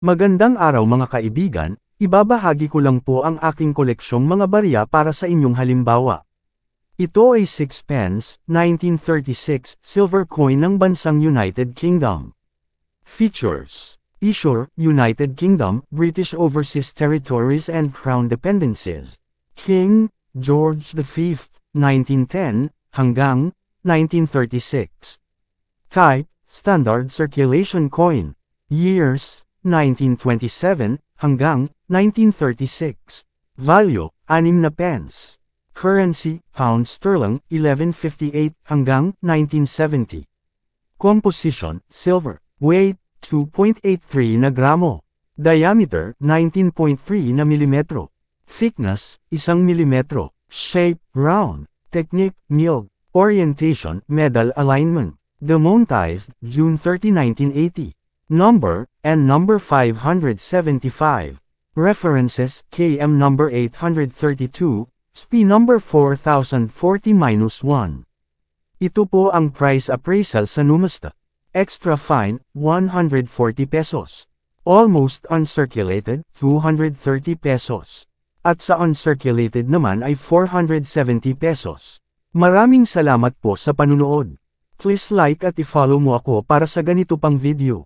Magandang araw mga kaibigan, ibabahagi ko lang po ang aking koleksyong mga barya para sa inyong halimbawa. Ito ay 6 pence, 1936, silver coin ng bansang United Kingdom. Features: Issue, United Kingdom, British Overseas Territories and Crown Dependencies. King George V, 1910 hanggang 1936. Type: Standard Circulation Coin. Years: 1927 hanggang 1936. Value: 6 na pence. Currency: Pound Sterling, 1158 hanggang 1970. Composition: Silver. Weight: 2.83 na gramo. Diameter: 19.3 na milimetro. Thickness: 1 milimetro. Shape: round. Technique: milled. Orientation: medal alignment. Demonetized, June 30, 1980. Number, N number 575. References, KM number 832, SPI number 4040-1. Ito po ang price appraisal sa Numista. Extra fine, 140 pesos. Almost uncirculated, 230 pesos. At sa uncirculated naman ay 470 pesos. Maraming salamat po sa panunood. Please like at i-follow mo ako para sa ganito pang video.